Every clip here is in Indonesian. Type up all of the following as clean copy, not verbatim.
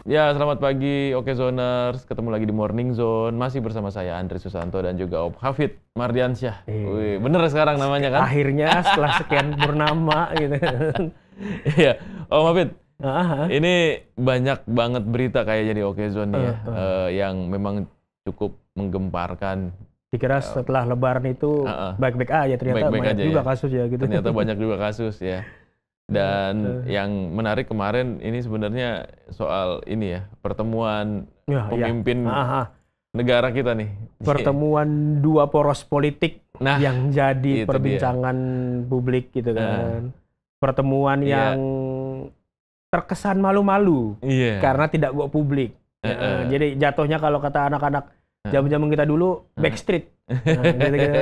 Ya, selamat pagi Oke Zoners. Ketemu lagi di Morning Zone. Masih bersama saya Andri Susanto dan juga Om Hafid Mardiansyah. Wih, bener sekarang namanya kan? Akhirnya setelah sekian purnama gitu. Iya, Om Hafid. Aha. Ini banyak banget berita kayak jadi Oke Zone nih ya, yang memang cukup menggemparkan. Dikira setelah Lebaran itu baik-baik aja, ternyata Baik-baik banyak aja juga ya. kasus ya gitu. Ternyata banyak juga kasus ya. Dan yang menarik kemarin ini sebenarnya soal ini ya, pertemuan pemimpin negara kita nih. Pertemuan dua poros politik yang jadi perbincangan publik gitu kan. Pertemuan yang terkesan malu-malu karena tidak go publik. Jadi jatuhnya kalau kata anak-anak zaman-zaman kita dulu backstreet. Gitu.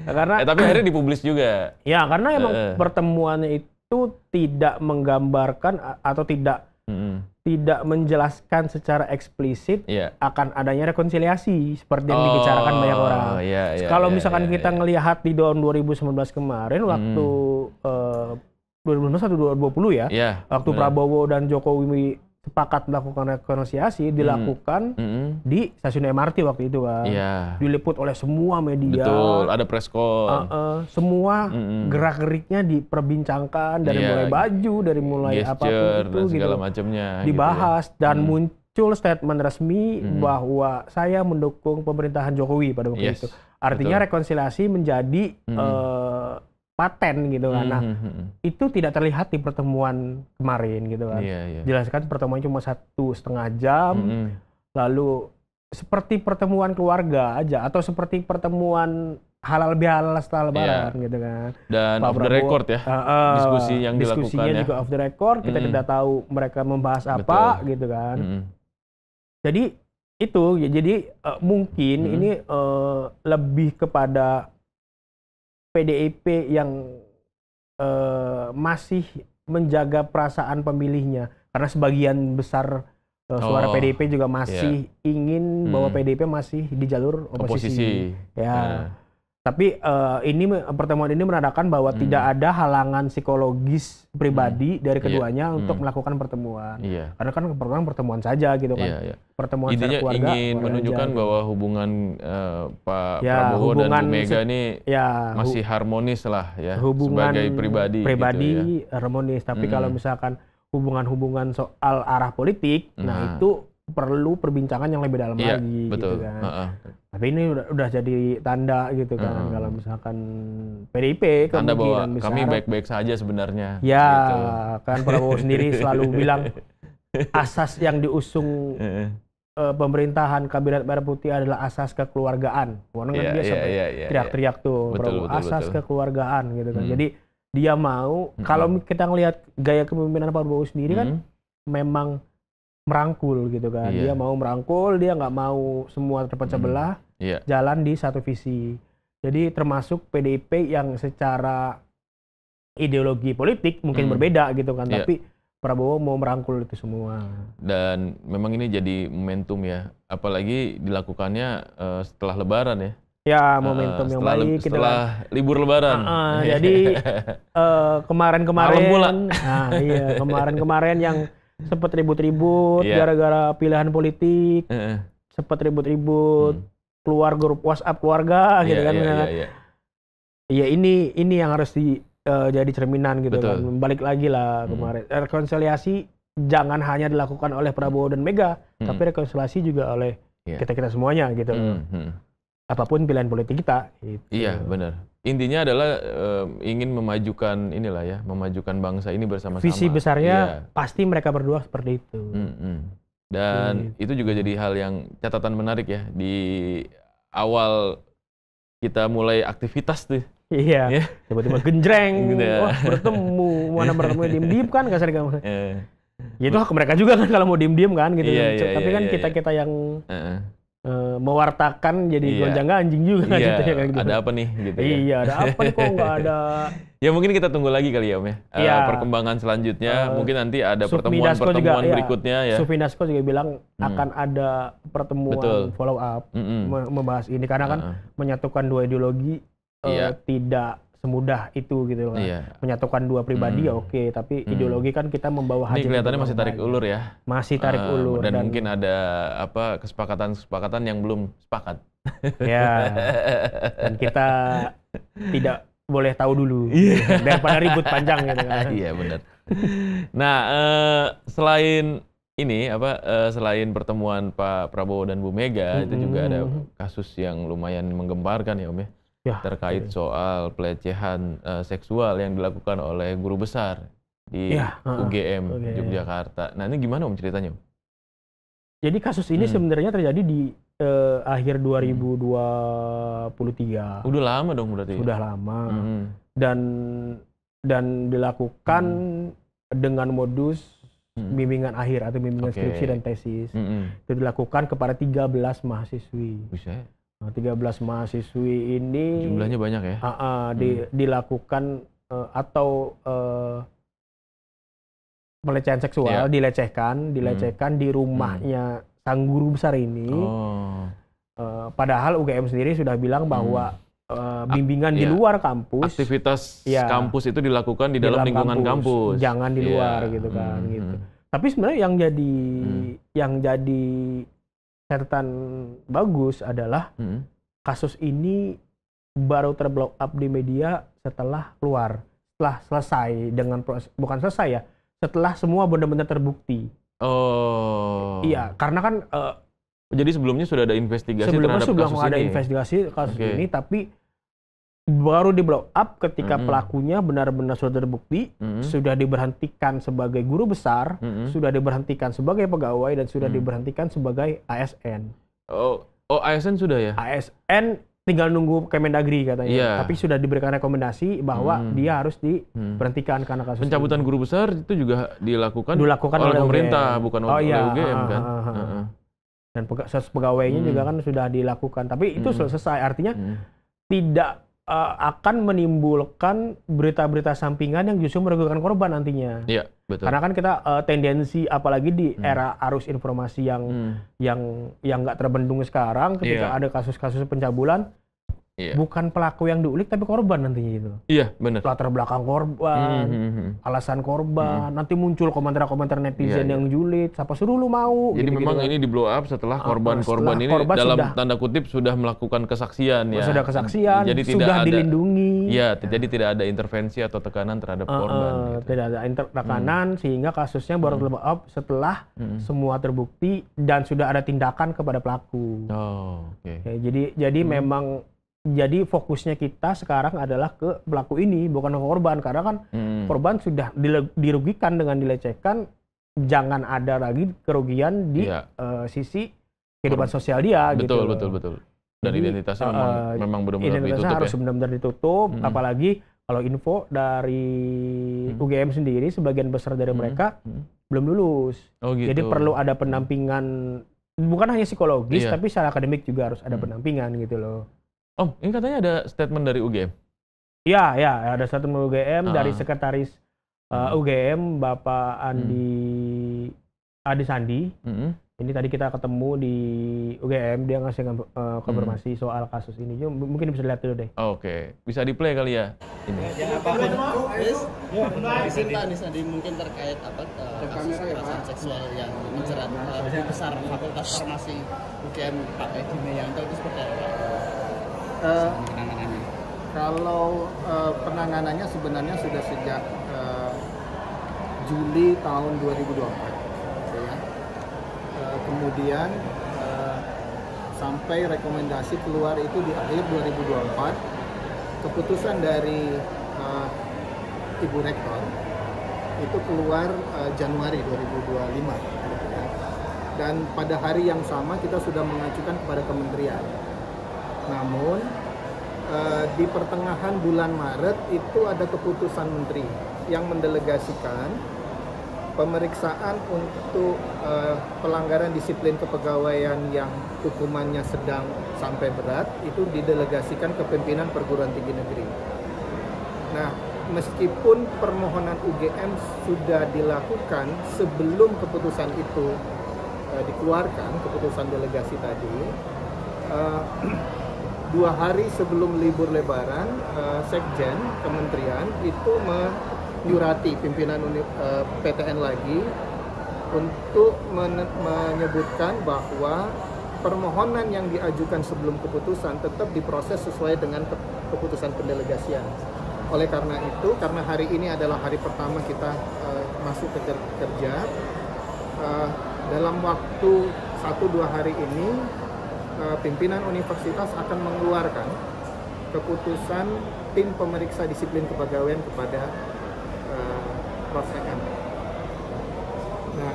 Karena tapi akhirnya dipublis juga. Ya, karena emang pertemuannya itu tidak menggambarkan atau tidak menjelaskan secara eksplisit akan adanya rekonsiliasi seperti yang dibicarakan banyak orang. Kalau misalkan kita ngelihat di tahun 2019 kemarin waktu 2019 atau 2020 ya, waktu Prabowo dan Jokowi sepakat melakukan rekonsiliasi dilakukan di stasiun MRT waktu itu kan. Diliput oleh semua media. Betul, ada press con. Semua gerak-geriknya diperbincangkan dari mulai baju, dari mulai apapun itu segala gitu. macamnya Dibahas gitu ya. Dan muncul statement resmi bahwa saya mendukung pemerintahan Jokowi pada waktu itu. Artinya rekonsiliasi menjadi paten gitu kan. Nah, itu tidak terlihat di pertemuan kemarin gitu kan. Jelaskan pertemuan cuma 1,5 jam, lalu seperti pertemuan keluarga aja atau seperti pertemuan halal bihalal setelah Lebaran gitu kan. Dan off the record ya, diskusi yang dilakukan diskusinya juga off the record, kita tidak tahu mereka membahas apa gitu kan. Jadi itu ya, jadi mungkin ini lebih kepada PDIP yang masih menjaga perasaan pemilihnya karena sebagian besar suara PDIP juga masih ingin bahwa PDIP masih di jalur oposisi. Ya. Tapi pertemuan ini menandakan bahwa tidak ada halangan psikologis pribadi dari keduanya untuk melakukan pertemuan. Karena kan pertemuan saja gitu kan. Pertemuan intinya keluarga, ingin menunjukkan bahwa hubungan Pak Prabowo dan Bu Mega ini masih harmonis lah ya, hubungan sebagai pribadi gitu ya. Harmonis. Tapi kalau misalkan hubungan-hubungan soal arah politik, nah itu perlu perbincangan yang lebih dalam lagi gitu kan. Tapi ini udah jadi tanda gitu kan kalau misalkan PDIP tanda bahwa besar, kami baik-baik saja sebenarnya. Ya gitu. Kan Prabowo sendiri selalu bilang asas yang diusung pemerintahan Kabinet Merah Putih adalah asas kekeluargaan. Warna kan dia sampai teriak-teriak tuh Prabowo, asas kekeluargaan gitu kan. Jadi dia mau kalau kita ngelihat gaya kepemimpinan Prabowo sendiri kan memang merangkul gitu kan. Dia mau merangkul, dia nggak mau semua terpecah belah, jalan di satu visi. Jadi termasuk PDIP yang secara ideologi politik mungkin berbeda gitu kan, tapi Prabowo mau merangkul itu semua. Dan memang ini jadi momentum ya, apalagi dilakukannya setelah Lebaran ya. Ya, momentum yang baik. Setelah libur Lebaran. Jadi kemarin-kemarin, kemarin-kemarin yang sempat ribut-ribut gara-gara pilihan politik, sempat ribut-ribut keluar grup WhatsApp keluarga gitu kan. Ya ini yang harus jadi cerminan gitu kan. Balik lagi lah kemarin. Rekonsiliasi jangan hanya dilakukan oleh Prabowo dan Mega, tapi rekonsiliasi juga oleh kita-kita semuanya gitu. Apapun pilihan politik kita. Gitu. Iya, benar. Intinya adalah ingin memajukan inilah ya, memajukan bangsa ini bersama-sama. Visi besarnya pasti mereka berdua seperti itu. Dan itu juga jadi hal yang catatan menarik ya di awal kita mulai aktivitas tuh. Iya. Tiba-tiba genjreng, wah bertemu, mana bertemu diem-diem kan nggak sering kamu. Ya itu hak mereka juga kan kalau mau diem-diem kan gitu. Tapi kan kita yang mewartakan jadi gonjang-ganjing juga gitu ya kan gitu. Ada apa nih gitu ya. Iya, ada apa nih kok nggak ada. Ya mungkin kita tunggu lagi kali ya Om ya. Perkembangan selanjutnya mungkin nanti ada pertemuan berikutnya ya. Sufindasko juga bilang akan ada pertemuan follow up membahas ini karena kan menyatukan dua ideologi tidak semudah itu gitu kan. Menyatukan dua pribadi ya oke, tapi ideologi kan kita membawa hajat. Ini kelihatannya masih tarik ulur ya. Masih tarik ulur dan mungkin ada kesepakatan yang belum sepakat. Ya. Dan kita tidak boleh tahu dulu daripada ribut panjang gitu kan. Iya benar. Nah, selain ini selain pertemuan Pak Prabowo dan Bu Mega, itu juga ada kasus yang lumayan menggemparkan ya Om ya, terkait soal pelecehan seksual yang dilakukan oleh guru besar di UGM Yogyakarta. Nah ini gimana Om ceritanya Om? Jadi kasus ini sebenarnya terjadi di akhir 2023. Udah lama dong berarti? Sudah lama. Dan dilakukan dengan modus bimbingan akhir atau bimbingan skripsi dan tesis. Itu dilakukan kepada 13 mahasiswi. Bisa. 13 mahasiswi ini jumlahnya banyak ya? Dilakukan pelecehan seksual, dilecehkan di rumahnya sang guru besar ini. Padahal UGM sendiri sudah bilang bahwa bimbingan di luar kampus, aktivitas kampus itu dilakukan di dalam lingkungan kampus, jangan di luar gitu kan. Gitu. Tapi sebenarnya yang jadi catatan bagus adalah kasus ini baru terblow up di media setelah keluar, setelah selesai dengan proses, bukan selesai ya, setelah semua benar-benar terbukti. Iya, karena kan jadi sebelumnya sudah ada investigasi terhadap kasus ini. Investigasi kasus ini, tapi baru di blow up ketika pelakunya benar-benar sudah terbukti, sudah diberhentikan sebagai guru besar, sudah diberhentikan sebagai pegawai, dan sudah diberhentikan sebagai ASN. ASN sudah ya? ASN tinggal nunggu Kemendagri katanya, tapi sudah diberikan rekomendasi bahwa dia harus diberhentikan karena kasus pencabutan ini. Guru besar itu juga dilakukan oleh pemerintah, bukan oleh UGM kan? Dan pegawainya juga kan sudah dilakukan, tapi itu selesai, artinya tidak akan menimbulkan berita-berita sampingan yang justru merugikan korban nantinya. Iya, betul. Karena kan kita tendensi, apalagi di era arus informasi yang nggak terbendung sekarang, ketika ada kasus-kasus pencabulan, bukan pelaku yang diulik tapi korban nantinya itu. Iya, benar. Latar belakang korban, alasan korban, nanti muncul komentar-komentar netizen yang julid, siapa suruh lu mau. Jadi memang ini di blow up setelah korban-korban ini dalam tanda kutip sudah melakukan kesaksian ya. Sudah kesaksian, jadi sudah dilindungi. Iya, jadi tidak ada intervensi atau tekanan terhadap korban. Gitu. Tidak ada tekanan, sehingga kasusnya baru blow up setelah semua terbukti dan sudah ada tindakan kepada pelaku. Jadi memang jadi fokusnya kita sekarang adalah ke pelaku ini, bukan ke korban, karena kan korban sudah dirugikan dengan dilecehkan, jangan ada lagi kerugian di sisi kehidupan sosial dia. Betul. Dan jadi, identitasnya memang benar-benar ditutup, harus benar-benar ditutup, apalagi kalau info dari UGM sendiri, sebagian besar dari mereka belum lulus. Gitu. Jadi perlu ada pendampingan, bukan hanya psikologis, tapi secara akademik juga harus ada pendampingan gitu loh. Om, ini katanya ada statement dari UGM? Iya, ada statement UGM dari sekretaris UGM, Bapak Adi Sandi. Ini tadi kita ketemu di UGM, dia ngasih konfirmasi soal kasus ini. Mungkin bisa lihat dulu deh. Oke, bisa di play kali ya? Ini. Bisa Adi Sandi mungkin terkait kasus kekerasan seksual yang menjerat guru besar Fakultas Farmasi UGM Pak Edi Meyanto itu seperti apa? Penanganannya. Kalau penanganannya sebenarnya sudah sejak Juli tahun 2024, ya. Kemudian sampai rekomendasi keluar itu di akhir 2024, keputusan dari Ibu Rektor itu keluar Januari 2025, gitu ya. Dan pada hari yang sama kita sudah mengajukan kepada kementerian. Namun di pertengahan bulan Maret itu ada keputusan menteri yang mendelegasikan pemeriksaan untuk pelanggaran disiplin kepegawaian yang hukumannya sedang sampai berat, itu didelegasikan ke pimpinan perguruan tinggi negeri. Nah, meskipun permohonan UGM sudah dilakukan sebelum keputusan itu dikeluarkan, keputusan delegasi tadi, 2 hari sebelum libur Lebaran, Sekjen Kementerian itu menyurati pimpinan PTN lagi untuk menyebutkan bahwa permohonan yang diajukan sebelum keputusan tetap diproses sesuai dengan keputusan pendelegasian. Oleh karena itu, karena hari ini adalah hari pertama kita masuk ke kerja, dalam waktu 1-2 hari ini pimpinan universitas akan mengeluarkan keputusan tim pemeriksa disiplin kepegawaian kepada Prof. EM. Nah,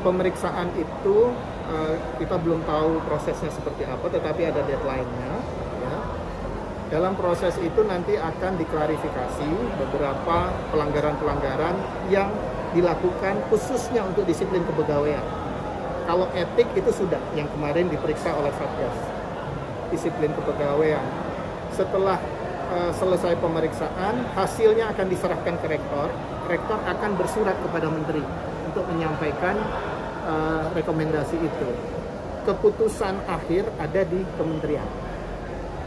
pemeriksaan itu kita belum tahu prosesnya seperti apa, tetapi ada deadline-nya. Ya. Dalam proses itu nanti akan diklarifikasi beberapa pelanggaran-pelanggaran yang dilakukan khususnya untuk disiplin kepegawaian. Kalau etik itu sudah yang kemarin diperiksa oleh Satgas disiplin kepegawaian. Setelah selesai pemeriksaan, hasilnya akan diserahkan ke rektor. Rektor akan bersurat kepada menteri untuk menyampaikan rekomendasi itu. Keputusan akhir ada di kementerian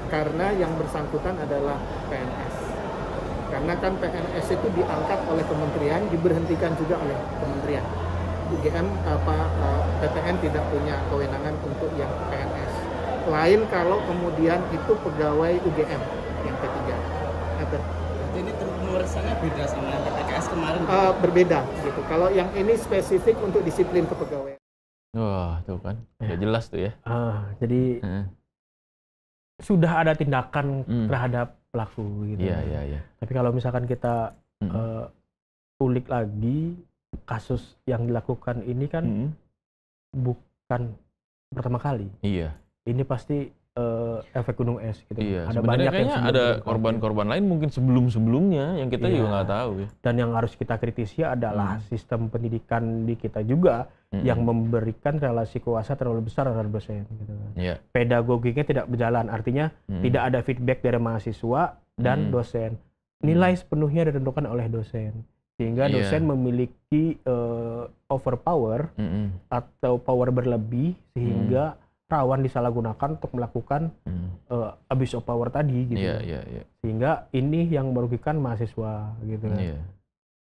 karena yang bersangkutan adalah PNS. Karena kan PNS itu diangkat oleh kementerian, diberhentikan juga oleh kementerian. UGM PTN tidak punya kewenangan untuk yang PNS. Lain kalau kemudian itu pegawai UGM yang ketiga. Ini pemeriksaannya beda sama yang PTKS kemarin? Berbeda gitu. Kalau yang ini spesifik untuk disiplin kepegawaian. Wah, tuh kan. Udah jelas tuh ya. Jadi sudah ada tindakan terhadap pelaku gitu. Iya. Tapi kalau misalkan kita ulik lagi kasus yang dilakukan ini kan bukan pertama kali. Iya. Ini pasti efek gunung es gitu. Iya, ada banyak yang ada korban-korban lain mungkin sebelum-sebelumnya yang kita juga nggak tahu ya. Dan yang harus kita kritisi adalah sistem pendidikan di kita juga yang memberikan relasi kuasa terlalu besar terhadap dosen gitu kan. Iya. Pedagogiknya tidak berjalan, artinya tidak ada feedback dari mahasiswa dan dosen. Nilai sepenuhnya ditentukan oleh dosen. Sehingga dosen memiliki overpower atau power berlebih sehingga rawan disalahgunakan untuk melakukan abuse of power tadi gitu. Iya. Sehingga ini yang merugikan mahasiswa gitu kan. Iya.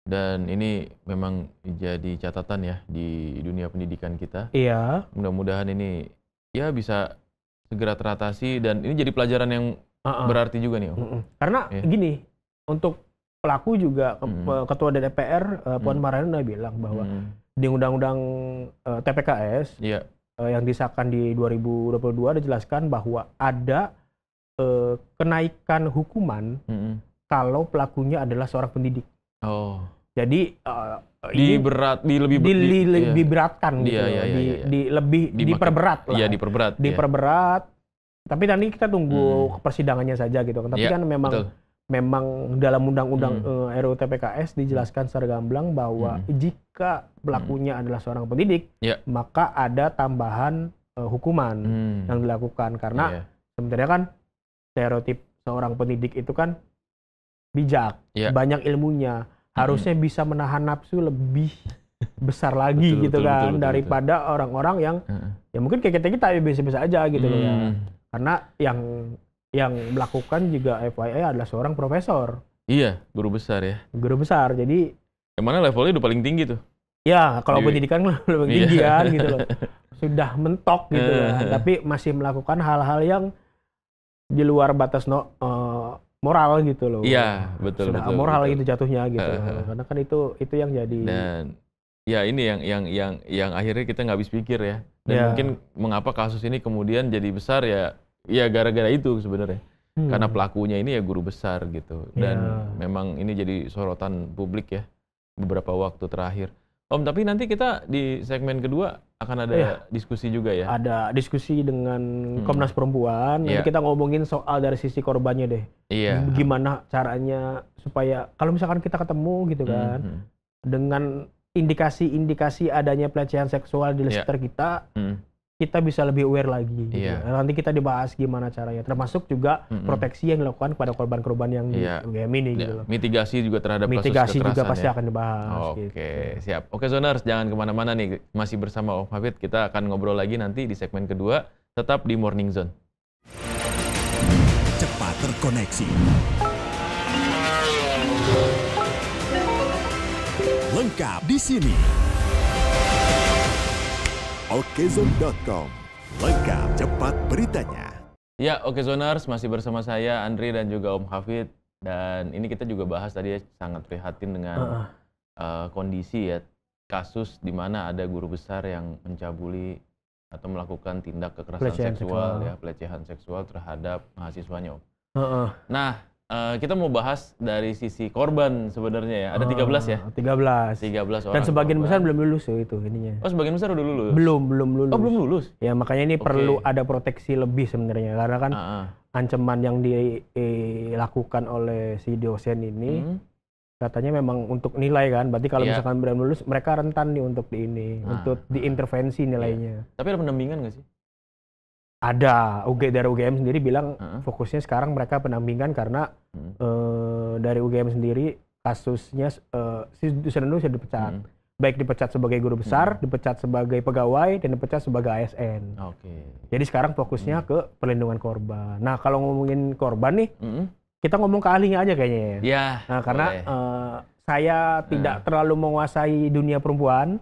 Dan ini memang jadi catatan ya di dunia pendidikan kita. Iya. Mudah-mudahan ini ya bisa segera teratasi dan ini jadi pelajaran yang berarti juga nih Om. Karena gini, untuk pelaku juga Ketua DPR Puan Maharani udah bilang bahwa di Undang-Undang TPKS yang disahkan di 2022 dijelaskan bahwa ada kenaikan hukuman kalau pelakunya adalah seorang pendidik. Oh. Jadi lebih beratkan gitu. Diperberat lah. Iya, diperberat. Diperberat. Tapi nanti kita tunggu persidangannya saja gitu kan. Tapi kan memang dalam undang-undang RUU TPKS dijelaskan secara gamblang bahwa jika pelakunya adalah seorang pendidik, maka ada tambahan hukuman yang dilakukan karena sebenarnya kan stereotip seorang pendidik itu kan bijak, banyak ilmunya, harusnya bisa menahan nafsu lebih besar lagi betul, daripada orang-orang yang ya mungkin kayak kita biasa-biasa aja gitu loh ya. Karena yang melakukan juga FYI adalah seorang profesor. Iya, guru besar ya. Guru besar, jadi yang mana levelnya udah paling tinggi tuh. Ya, kalau pendidikan lebih tinggi kan gitu loh. Sudah mentok gitu loh. Tapi masih melakukan hal-hal yang di luar batas moral gitu loh. Iya, betul. Sudah moral itu jatuhnya gitu. Karena kan itu yang jadi. Dan ya ini yang akhirnya kita nggak habis pikir ya. Dan mungkin mengapa kasus ini kemudian jadi besar ya gara-gara itu sebenarnya. Karena pelakunya ini ya guru besar gitu. Dan memang ini jadi sorotan publik ya beberapa waktu terakhir. Om, tapi nanti kita di segmen kedua akan ada diskusi juga ya? Ada diskusi dengan Komnas Perempuan. Nanti kita ngomongin soal dari sisi korbannya deh. Iya. Gimana caranya supaya kalau misalkan kita ketemu gitu kan dengan indikasi-indikasi adanya pelecehan seksual di sekitar kita, kita bisa lebih aware lagi. Gitu. Nanti kita dibahas gimana caranya, termasuk juga proteksi yang dilakukan kepada korban-korban yang di UGM ini. Gitu loh. Mitigasi juga terhadap kasus kekerasan juga pasti ya? akan dibahas. Oke, gitu. Siap. Oke, Zoners, jangan kemana-mana nih. Masih bersama Om Hafid, kita akan ngobrol lagi nanti di segmen kedua. Tetap di Morning Zone. terkoneksi. Lengkap di sini. Okezone.com. Lengkap cepat beritanya. Ya, Okezoners masih bersama saya Andri dan juga Om Hafid, dan ini kita juga bahas tadi ya, sangat prihatin dengan kondisi ya, kasus di mana ada guru besar yang mencabuli atau melakukan tindak kekerasan pelecehan seksual terhadap mahasiswanya, Om. Nah, kita mau bahas dari sisi korban sebenarnya ya. Ada 13 ya? 13 orang. Dan sebagian korban. besar belum lulus itu ininya. Oh, sebagian besar udah lulus? Belum lulus. Oh, belum lulus? Ya, makanya ini perlu ada proteksi lebih sebenarnya. Karena kan ancaman yang dilakukan oleh si dosen ini katanya memang untuk nilai kan. Berarti kalau misalkan belum lulus, mereka rentan nih untuk untuk diintervensi nilainya. Tapi ada pendampingan nggak sih? Ada. Dari UGM sendiri bilang fokusnya sekarang mereka pendampingan karena dari UGM sendiri kasusnya si dosen itu sudah dipecat. Baik dipecat sebagai guru besar, dipecat sebagai pegawai, dan dipecat sebagai ASN. Jadi sekarang fokusnya ke perlindungan korban. Nah, kalau ngomongin korban nih, kita ngomong ke ahlinya aja kayaknya ya. Nah, karena saya tidak terlalu menguasai dunia perempuan.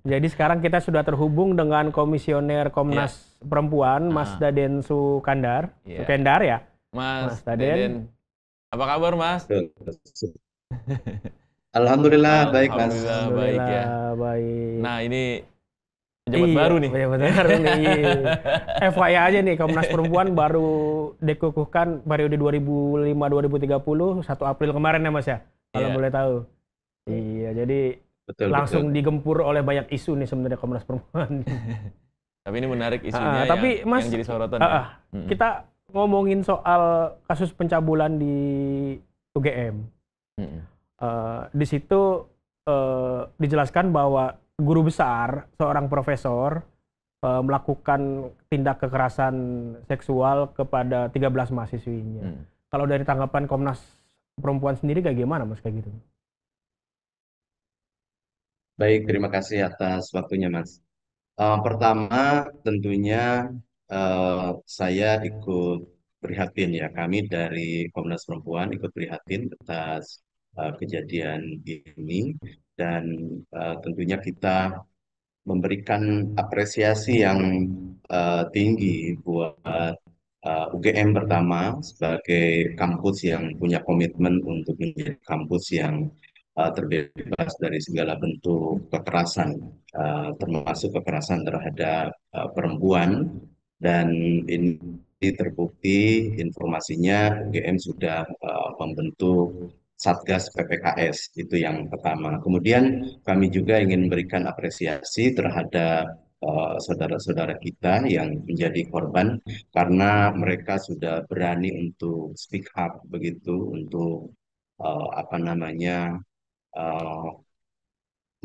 Jadi sekarang kita sudah terhubung dengan Komisioner Komnas Perempuan, Mas Daden Sukandar. Sukendar ya? Mas Daden. Apa kabar, Mas? Alhamdulillah baik, Mas. Alhamdulillah baik ya. Baik. Nah, ini pejabat baru nih. Pejabat baru nih. FYI aja nih, Komnas Perempuan baru dikukuhkan periode 2005-2030, 1 April kemarin ya, Mas ya? Kalau boleh tahu. Iya, jadi langsung digempur oleh banyak isu nih sebenarnya Komnas Perempuan. Tapi ini menarik isunya tapi yang Mas, jadi sorotan. Kita ngomongin soal kasus pencabulan di UGM. Di situ dijelaskan bahwa guru besar, seorang profesor, melakukan tindak kekerasan seksual kepada 13 mahasiswinya. Kalau dari tanggapan Komnas Perempuan sendiri kayak gimana, Mas, kayak gitu? Baik, terima kasih atas waktunya, Mas. Pertama, tentunya saya ikut prihatin ya. Kami dari Komnas Perempuan ikut prihatin atas kejadian ini, dan tentunya kita memberikan apresiasi yang tinggi buat UGM pertama sebagai kampus yang punya komitmen untuk menjadi kampus yang terbebas dari segala bentuk kekerasan, termasuk kekerasan terhadap perempuan. Dan ini terbukti informasinya UGM sudah membentuk Satgas PPKS, itu yang pertama. Kemudian kami juga ingin memberikan apresiasi terhadap saudara-saudara kita yang menjadi korban, karena mereka sudah berani untuk speak up begitu, untuk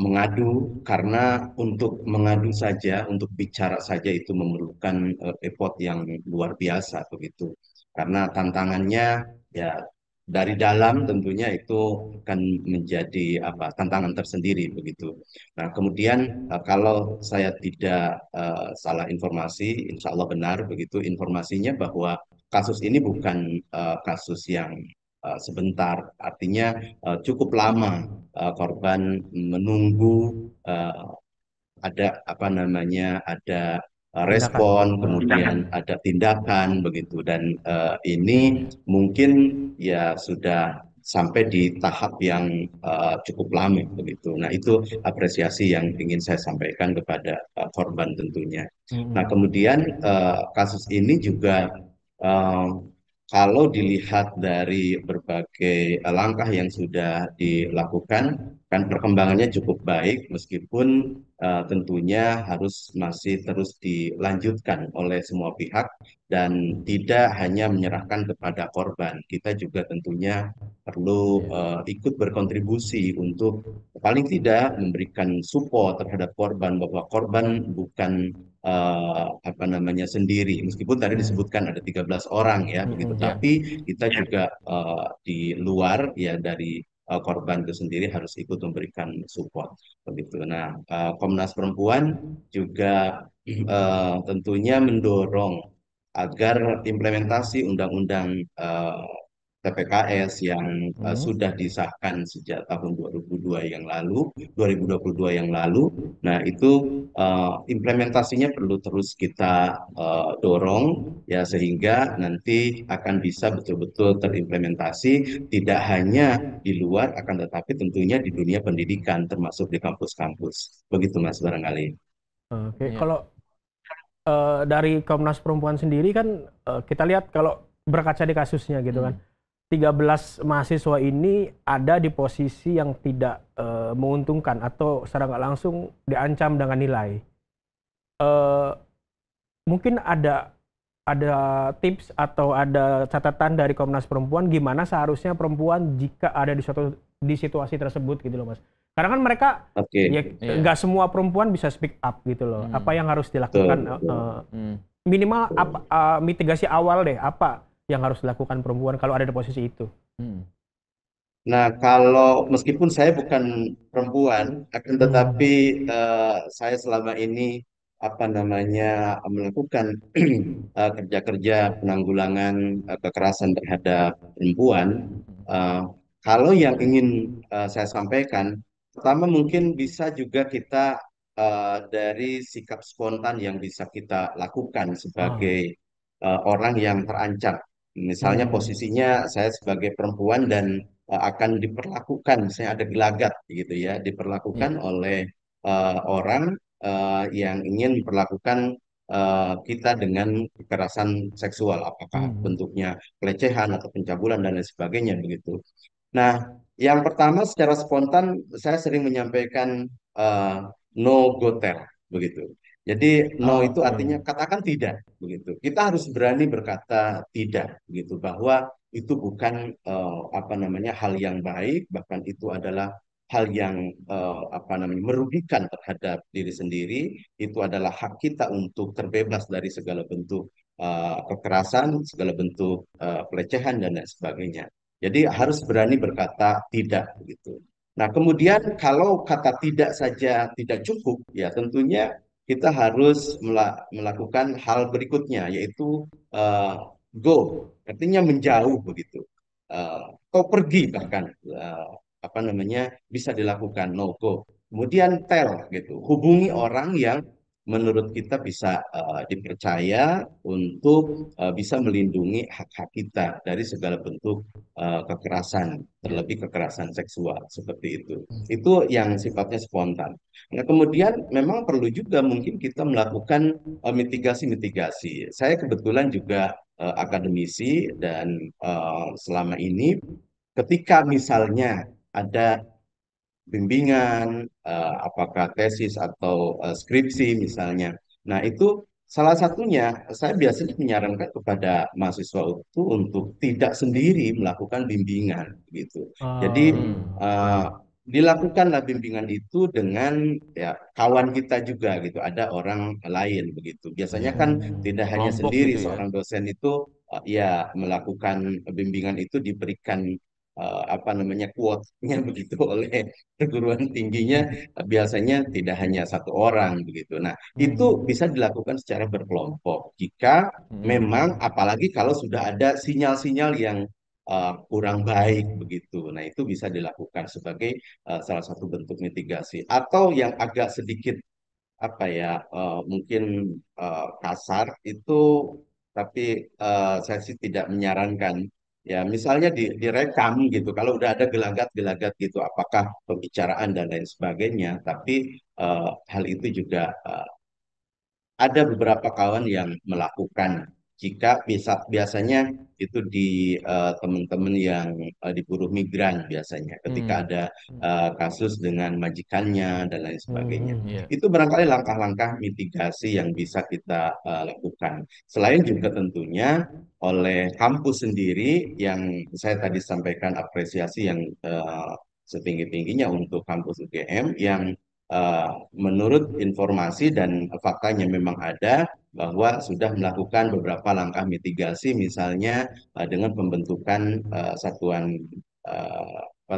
mengadu, karena untuk mengadu saja, untuk bicara saja itu memerlukan effort yang luar biasa begitu. Karena tantangannya ya dari dalam tentunya itu akan menjadi tantangan tersendiri begitu. Nah, kemudian kalau saya tidak salah informasi, insya Allah benar begitu informasinya, bahwa kasus ini bukan kasus yang sebentar, artinya cukup lama korban menunggu ada respon, kemudian ada tindakan begitu, dan ini mungkin ya sudah sampai di tahap yang cukup lama begitu. Nah, itu apresiasi yang ingin saya sampaikan kepada korban tentunya. Nah, kemudian kasus ini juga kalau dilihat dari berbagai langkah yang sudah dilakukan, kan perkembangannya cukup baik, meskipun tentunya harus masih terus dilanjutkan oleh semua pihak, dan tidak hanya menyerahkan kepada korban. Kita juga tentunya perlu ikut berkontribusi untuk paling tidak memberikan support terhadap korban, bahwa korban bukan sendiri, meskipun tadi disebutkan ada 13 orang ya begitu, tapi kita juga di luar ya dari korban itu sendiri harus ikut memberikan support begitu. Nah, Komnas Perempuan juga tentunya mendorong agar implementasi undang-undang TPKS yang sudah disahkan sejak tahun 2022 yang lalu. Nah, itu implementasinya perlu terus kita dorong ya, sehingga nanti akan bisa betul-betul terimplementasi tidak hanya di luar, akan tetapi tentunya di dunia pendidikan termasuk di kampus-kampus. Begitu Mas barangkali. Oke, kalau dari Komnas Perempuan sendiri kan kita lihat kalau berkaca di kasusnya gitu kan, 13 mahasiswa ini ada di posisi yang tidak menguntungkan atau secara nggak langsung diancam dengan nilai. Mungkin ada tips atau ada catatan dari Komnas Perempuan gimana seharusnya perempuan jika ada di situasi tersebut gitu loh Mas. Karena kan mereka nggak semua perempuan bisa speak up gitu loh. Apa yang harus dilakukan minimal mitigasi awal deh, apa yang harus dilakukan perempuan kalau ada di posisi itu? Nah, kalau meskipun saya bukan perempuan, akan tetapi saya selama ini melakukan kerja-kerja penanggulangan kekerasan terhadap perempuan. Kalau yang ingin saya sampaikan, pertama mungkin bisa juga kita dari sikap spontan yang bisa kita lakukan sebagai orang yang terancam. Misalnya posisinya saya sebagai perempuan dan akan diperlakukan, misalnya ada gelagat gitu ya, diperlakukan oleh orang yang ingin memperlakukan kita dengan kekerasan seksual, apakah bentuknya pelecehan atau pencabulan dan lain sebagainya begitu. Nah, yang pertama secara spontan saya sering menyampaikan no go tell begitu. Jadi no itu artinya katakan tidak begitu. Kita harus berani berkata tidak begitu, bahwa itu bukan hal yang baik, bahkan itu adalah hal yang merugikan terhadap diri sendiri. Itu adalah hak kita untuk terbebas dari segala bentuk kekerasan, segala bentuk pelecehan dan lain sebagainya. Jadi harus berani berkata tidak begitu. Nah, kemudian kalau kata tidak saja tidak cukup, ya tentunya kita harus melakukan hal berikutnya, yaitu go, artinya menjauh begitu. Atau pergi bahkan bisa dilakukan no go. Kemudian tell gitu, hubungi orang yang menurut kita bisa dipercaya untuk bisa melindungi hak-hak kita dari segala bentuk kekerasan, terlebih kekerasan seksual seperti itu. Itu yang sifatnya spontan. Nah, kemudian memang perlu juga mungkin kita melakukan mitigasi-mitigasi. Saya kebetulan juga akademisi dan selama ini ketika misalnya ada bimbingan, apakah tesis atau skripsi misalnya. Nah, itu salah satunya saya biasanya menyarankan kepada mahasiswa itu untuk tidak sendiri melakukan bimbingan gitu. Jadi dilakukanlah bimbingan itu dengan ya kawan kita juga gitu, ada orang lain begitu. Biasanya kan tidak hanya sendiri, gitu ya. seorang dosen itu ya melakukan bimbingan itu diberikan quote-nya begitu oleh perguruan tingginya, biasanya tidak hanya satu orang begitu. Nah, itu bisa dilakukan secara berkelompok jika memang, apalagi kalau sudah ada sinyal-sinyal yang kurang baik begitu. Nah, itu bisa dilakukan sebagai salah satu bentuk mitigasi. Atau yang agak sedikit mungkin kasar itu, tapi saya sih tidak menyarankan. Ya, misalnya direkam gitu, kalau udah ada gelagat-gelagat gitu, apakah pembicaraan dan lain sebagainya. Tapi hal itu juga ada beberapa kawan yang melakukan. Jika biasanya itu di teman-teman yang di buruh migran biasanya, ketika ada kasus dengan majikannya dan lain sebagainya. Itu barangkali langkah-langkah mitigasi yang bisa kita lakukan. Selain juga tentunya oleh kampus sendiri, yang saya tadi sampaikan apresiasi yang setinggi-tingginya untuk kampus UGM yang menurut informasi dan faktanya memang ada, bahwa sudah melakukan beberapa langkah mitigasi, misalnya dengan pembentukan satuan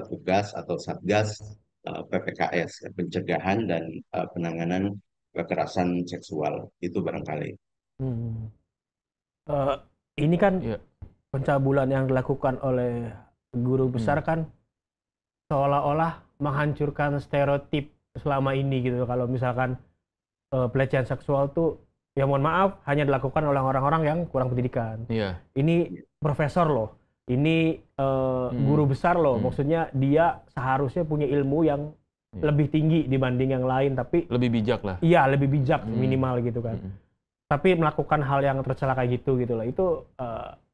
tugas atau satgas PPKS, pencegahan dan penanganan kekerasan seksual itu barangkali. Uh, ini kan pencabulan yang dilakukan oleh guru besar kan seolah-olah menghancurkan stereotip selama ini gitu. Kalau misalkan pelecehan seksual tuh ya mohon maaf hanya dilakukan oleh orang-orang yang kurang pendidikan. Ini profesor loh, ini guru besar loh. Maksudnya dia seharusnya punya ilmu yang lebih tinggi dibanding yang lain, tapi lebih bijak lah. Iya, lebih bijak minimal gitu kan. Tapi melakukan hal yang tercela kayak gitu lah, itu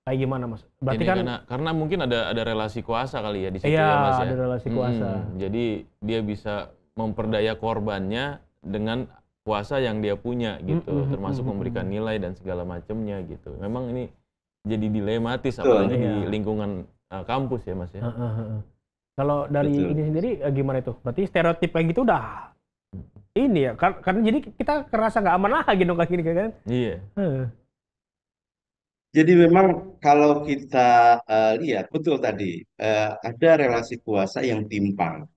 kayak gimana Mas? Berarti ini kan karena mungkin ada relasi kuasa kali ya di situ iya, ya Mas ya. ada relasi kuasa. Jadi dia bisa memperdaya korbannya dengan kuasa yang dia punya gitu, termasuk memberikan nilai dan segala macamnya gitu. Memang ini jadi dilematis apalagi di lingkungan kampus ya Mas ya. Kalau dari ini sendiri gimana itu? Berarti stereotip kayak gitu udah ini ya, karena jadi kita kerasa nggak aman lagi dong kayak gini kan? Iya. Jadi memang kalau kita lihat betul tadi ada relasi kuasa yang timpang.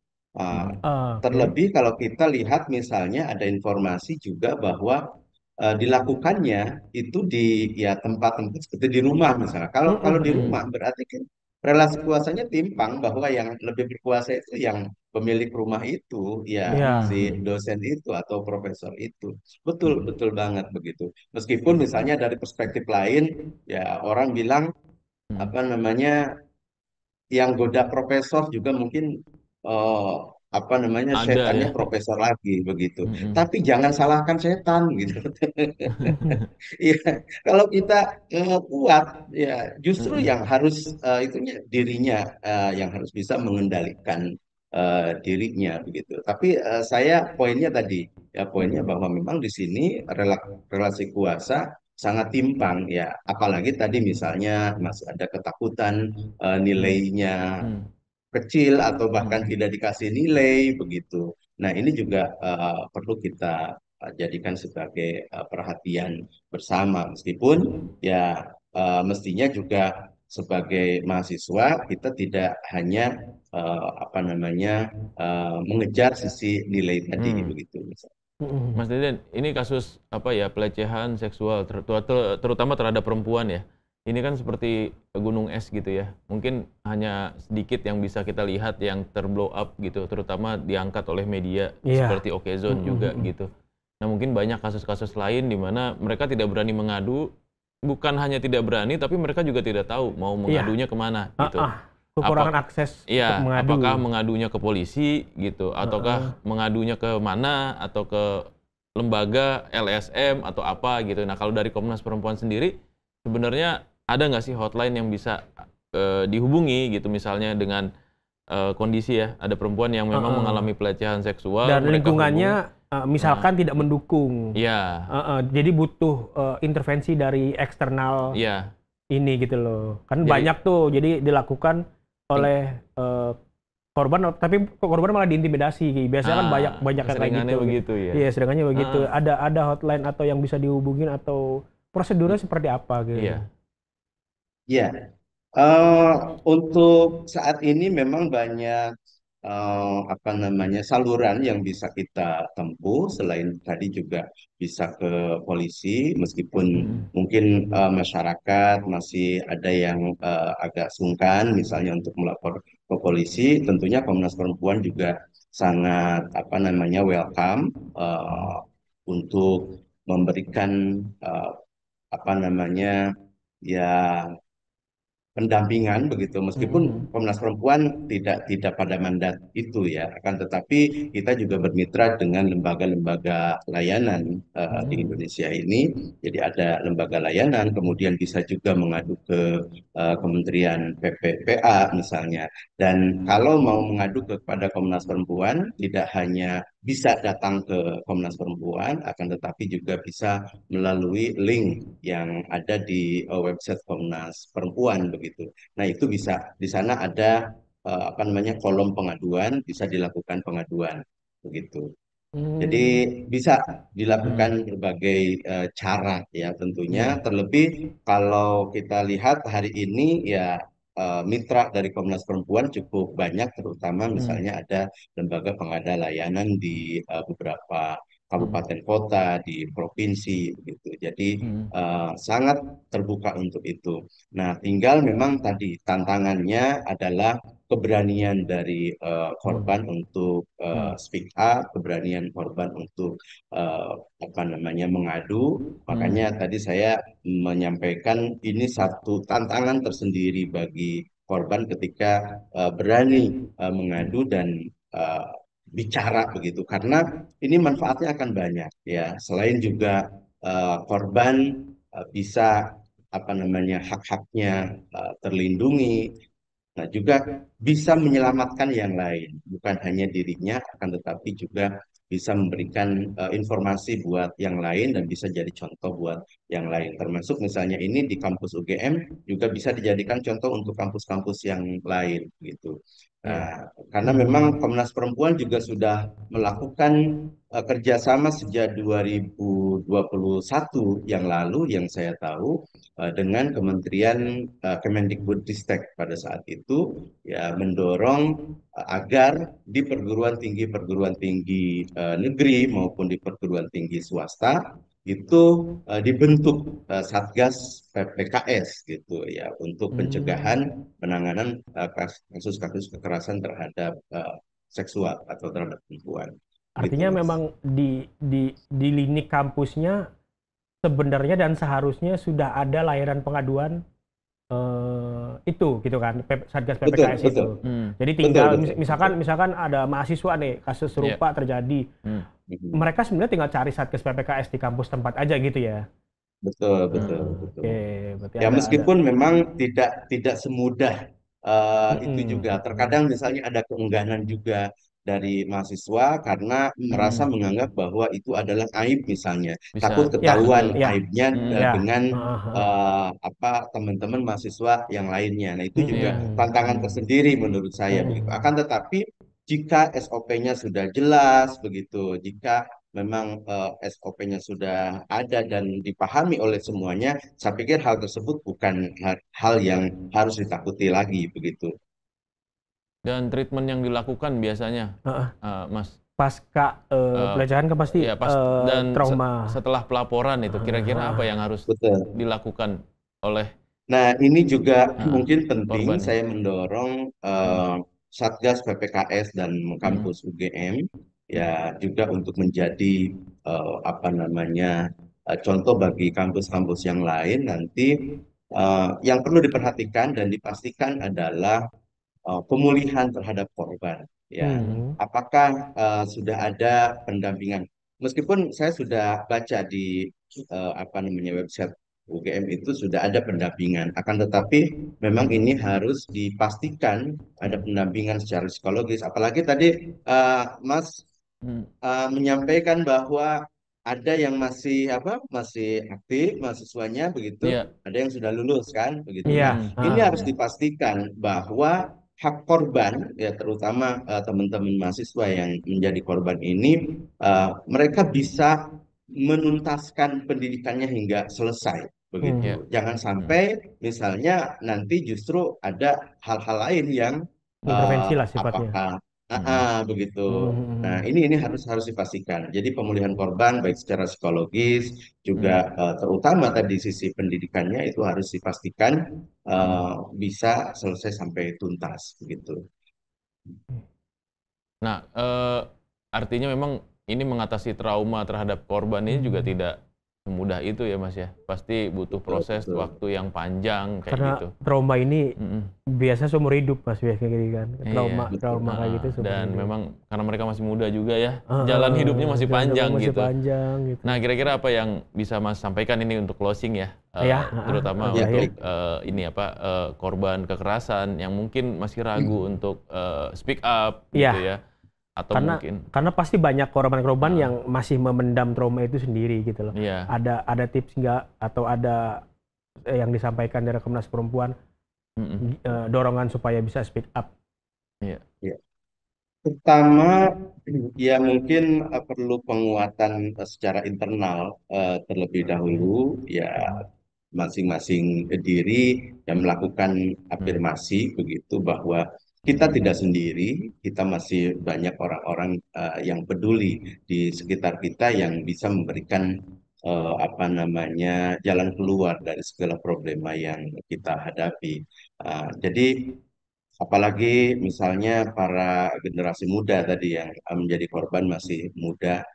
Terlebih kalau kita lihat misalnya ada informasi juga bahwa dilakukannya itu di ya tempat-tempat seperti di rumah misalnya. Kalau di rumah berarti kan relasi kuasanya timpang, bahwa yang lebih berkuasa itu yang pemilik rumah itu, ya si dosen itu atau profesor itu. Betul banget begitu. Meskipun misalnya dari perspektif lain, ya orang bilang apa namanya, yang goda profesor juga mungkin apa namanya, setannya profesor lagi begitu. Tapi jangan salahkan setan gitu. Iya, kalau kita kuat, ya justru yang harus itunya dirinya yang harus bisa mengendalikan dirinya begitu. Tapi saya poinnya tadi, ya poinnya bahwa memang di sini relasi kuasa sangat timpang ya. Apalagi tadi misalnya masih ada ketakutan nilainya kecil atau bahkan tidak dikasih nilai begitu. Nah, ini juga perlu kita jadikan sebagai perhatian bersama, meskipun ya mestinya juga sebagai mahasiswa kita tidak hanya apa namanya mengejar sisi nilai tadi begitu. Mas Deden, ini kasus apa ya, pelecehan seksual terutama terhadap perempuan ya. Ini kan seperti gunung es gitu ya. Mungkin hanya sedikit yang bisa kita lihat yang terblow up gitu, terutama diangkat oleh media seperti Okezone juga gitu. Nah, mungkin banyak kasus-kasus lain di mana mereka tidak berani mengadu, bukan hanya tidak berani, tapi mereka juga tidak tahu mau mengadunya kemana gitu. Kekurangan akses untuk mengadu. Apakah mengadunya ke polisi gitu, ataukah mengadunya ke mana, atau ke lembaga LSM atau apa gitu. Nah, kalau dari Komnas Perempuan sendiri, sebenarnya ada nggak sih hotline yang bisa dihubungi gitu, misalnya dengan kondisi ya, ada perempuan yang memang mengalami pelecehan seksual dan lingkungannya misalkan tidak mendukung, jadi butuh intervensi dari eksternal ini gitu loh, kan jadi, banyak tuh, jadi dilakukan oleh korban, tapi korban malah diintimidasi, biasanya kan banyak yang kayak gitu ya. Iya, seringannya begitu. Ada hotline atau yang bisa dihubungin atau prosedurnya seperti apa gitu? Ya, untuk saat ini memang banyak apa namanya saluran yang bisa kita tempuh. Selain tadi juga bisa ke polisi, meskipun mungkin masyarakat masih ada yang agak sungkan misalnya untuk melapor ke polisi. Tentunya Komnas Perempuan juga sangat apa namanya welcome untuk memberikan apa namanya ya pendampingan begitu, meskipun Komnas Perempuan tidak pada mandat itu ya, akan tetapi kita juga bermitra dengan lembaga-lembaga layanan di Indonesia ini. Jadi ada lembaga layanan, kemudian bisa juga mengadu ke Kementerian PPPA misalnya. Dan kalau mau mengadu kepada Komnas Perempuan, tidak hanya bisa datang ke Komnas Perempuan, akan tetapi juga bisa melalui link yang ada di website Komnas Perempuan begitu. Nah, itu bisa di sana ada apa namanya kolom pengaduan, bisa dilakukan pengaduan begitu. Jadi bisa dilakukan berbagai cara ya tentunya. Terlebih kalau kita lihat hari ini ya mitra dari Komnas Perempuan cukup banyak, terutama misalnya ada lembaga pengada layanan di beberapa kabupaten kota, di provinsi gitu. Jadi sangat terbuka untuk itu. Nah, tinggal memang tadi tantangannya adalah keberanian dari korban untuk speak up, keberanian korban untuk apa namanya mengadu. Makanya tadi saya menyampaikan ini satu tantangan tersendiri bagi korban ketika berani mengadu dan bicara begitu, karena ini manfaatnya akan banyak ya. Selain juga korban bisa apa namanya hak-haknya terlindungi, nah juga bisa menyelamatkan yang lain, bukan hanya dirinya, akan tetapi juga bisa memberikan informasi buat yang lain dan bisa jadi contoh buat yang lain. Termasuk misalnya ini di kampus UGM juga bisa dijadikan contoh untuk kampus-kampus yang lain gitu. Nah, karena memang Komnas Perempuan juga sudah melakukan kerjasama sejak 2021 yang lalu yang saya tahu dengan Kementerian Kemendikbudristek pada saat itu ya mendorong agar di perguruan tinggi negeri maupun di perguruan tinggi swasta itu dibentuk Satgas PPKS gitu ya untuk pencegahan penanganan kasus-kasus kekerasan terhadap seksual atau terhadap perempuan. Artinya gitu, memang di lini kampusnya sebenarnya dan seharusnya sudah ada layanan pengaduan itu gitu kan, Satgas PPKS betul, itu. Jadi tinggal betul. misalkan ada mahasiswa nih kasus serupa terjadi, mereka sebenarnya tinggal cari Satgas PPKS di kampus tempat aja gitu ya. Betul. Oke, berarti Ya meskipun ada. memang tidak semudah itu juga. Terkadang misalnya ada keengganan juga dari mahasiswa karena merasa menganggap bahwa itu adalah aib misalnya. Bisa. Takut Ya, ketahuan ya. aibnya Ya. dengan apa teman-teman mahasiswa yang lainnya. Nah, itu juga tantangan tersendiri menurut saya begitu. Akan tetapi jika SOP-nya sudah jelas begitu, jika memang SOP-nya sudah ada dan dipahami oleh semuanya, saya pikir hal tersebut bukan hal yang harus ditakuti lagi begitu. Dan treatment yang dilakukan biasanya, Mas? Pasca pelecehan kan pasti ya, dan trauma. Setelah pelaporan itu, kira-kira apa yang harus dilakukan oleh Nah, ini juga mungkin penting korban, saya mendorong Satgas PPKS dan kampus UGM ya juga untuk menjadi apa namanya contoh bagi kampus-kampus yang lain nanti. Yang perlu diperhatikan dan dipastikan adalah pemulihan terhadap korban ya. Apakah sudah ada pendampingan? Meskipun saya sudah baca di apa namanya website UGM itu sudah ada pendampingan, akan tetapi memang ini harus dipastikan ada pendampingan secara psikologis. Apalagi tadi Mas menyampaikan bahwa ada yang masih aktif mahasiswanya begitu, ada yang sudah lulus kan begitu. Nah, ini harus dipastikan bahwa hak korban ya terutama teman-teman mahasiswa yang menjadi korban ini mereka bisa menuntaskan pendidikannya hingga selesai begitu. Jangan sampai misalnya nanti justru ada hal-hal lain yang intervensi lah sifatnya. Begitu. Nah, ini harus dipastikan. Jadi pemulihan korban baik secara psikologis juga terutama tadi sisi pendidikannya itu harus dipastikan bisa selesai sampai tuntas begitu. Nah, artinya memang ini mengatasi trauma terhadap korban ini juga tidak semudah itu ya Mas ya. Pasti butuh proses waktu yang panjang kayak karena gitu. Trauma ini biasa seumur hidup Mas biasa kayak gitu kan. Trauma kayak gitu dan memang karena mereka masih muda juga ya. Jalan hidupnya masih panjang gitu. Nah, kira-kira apa yang bisa Mas sampaikan ini untuk closing ya? Terutama untuk ini korban kekerasan yang mungkin masih ragu untuk speak up gitu ya. Atau karena pasti banyak korban-korban yang masih memendam trauma itu sendiri gitu loh. Ada tips nggak atau ada yang disampaikan dari Komnas Perempuan dorongan supaya bisa speak up? Pertama ya mungkin perlu penguatan secara internal terlebih dahulu ya, masing-masing diri yang melakukan afirmasi begitu bahwa kita tidak sendiri, kita masih banyak orang-orang yang peduli di sekitar kita yang bisa memberikan jalan keluar dari segala problema yang kita hadapi. Jadi apalagi misalnya para generasi muda tadi yang menjadi korban masih muda,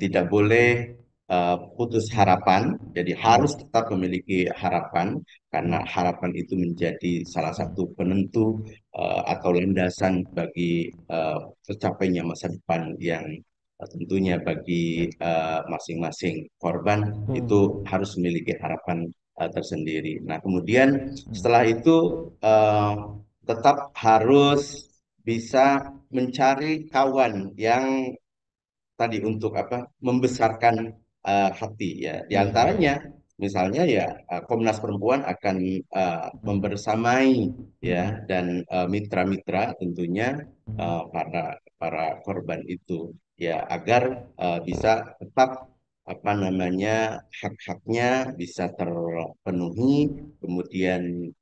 tidak boleh putus harapan, jadi harus tetap memiliki harapan, karena harapan itu menjadi salah satu penentu atau landasan bagi tercapainya masa depan yang tentunya bagi masing-masing korban itu harus memiliki harapan tersendiri. Nah, kemudian setelah itu tetap harus bisa mencari kawan yang tadi untuk membesarkan hati ya. Di antaranya misalnya ya Komnas Perempuan akan membersamai ya dan mitra-mitra tentunya para korban itu ya agar bisa tetap hak-haknya bisa terpenuhi, kemudian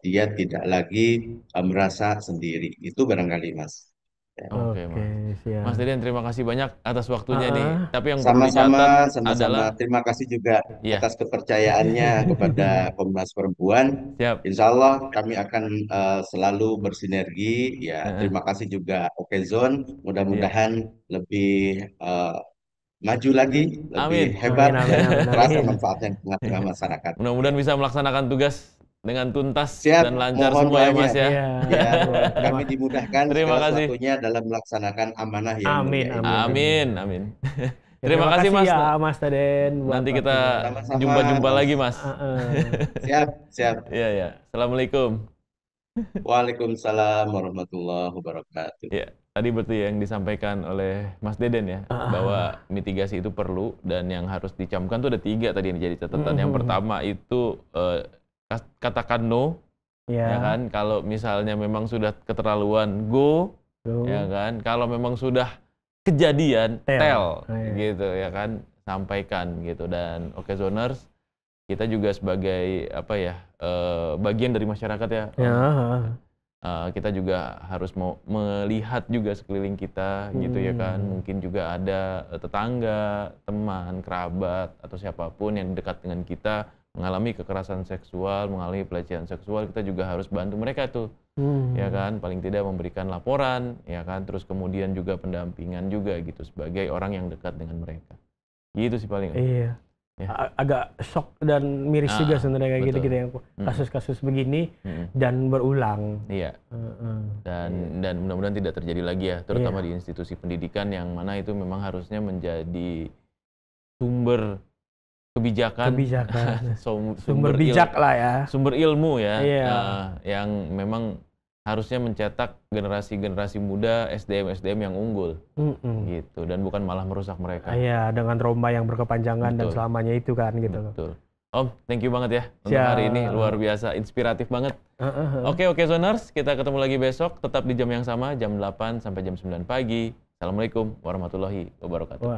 dia tidak lagi merasa sendiri. Itu barangkali Mas. Oke, Mas. Siap. Mas Deden, terima kasih banyak atas waktunya nih. Tapi yang sama-sama terima kasih juga atas kepercayaannya kepada Komnas Perempuan. Siap. Insya Allah kami akan selalu bersinergi. Ya, terima kasih juga Okezone. Mudah-mudahan lebih maju lagi, lebih hebat, terasa manfaatnya di tengah-tengah masyarakat. Mudah-mudahan bisa melaksanakan tugas dengan tuntas dan lancar semua ya Mas ya. Ya, kami dimudahkan segala sesuatunya dalam melaksanakan amanah yang Amin. Terima kasih Mas ya Mas Deden. Nanti kita jumpa lagi Mas. Siap. Iya. Assalamualaikum. Waalaikumsalam warahmatullahi wabarakatuh. Ya, tadi berarti yang disampaikan oleh Mas Deden ya, bahwa mitigasi itu perlu dan yang harus dicamkan tuh ada 3 tadi yang jadi catatan. Yang pertama itu katakan no, ya kan. Kalau misalnya memang sudah keterlaluan, go. Ya kan. Kalau memang sudah kejadian, tell. Gitu ya kan, sampaikan gitu. Dan Okezoners, kita juga sebagai bagian dari masyarakat ya. Kita juga harus mau melihat juga sekeliling kita gitu ya kan. Mungkin juga ada tetangga, teman, kerabat atau siapapun yang dekat dengan kita mengalami kekerasan seksual, mengalami pelecehan seksual, kita juga harus bantu mereka tuh. Ya kan, paling tidak memberikan laporan, ya kan, terus kemudian juga pendampingan juga gitu sebagai orang yang dekat dengan mereka. Gitu sih paling. Iya. Ya. Agak shock dan miris juga sebenarnya kayak gitu yang kasus-kasus begini dan berulang. Iya. Dan mudah-mudahan tidak terjadi lagi ya, terutama di institusi pendidikan yang mana itu memang harusnya menjadi sumber kebijakan. Sumber bijak lah ya. Sumber ilmu ya, yang memang harusnya mencetak generasi-generasi muda, SDM yang unggul, gitu, dan bukan malah merusak mereka. Iya, dengan trauma yang berkepanjangan dan selamanya itu kan, gitu. Betul. Om, thank you banget ya untuk hari ini, luar biasa, inspiratif banget. Oke, Zoners, kita ketemu lagi besok, tetap di jam yang sama, jam 8 sampai jam 9 pagi. Assalamualaikum warahmatullahi wabarakatuh.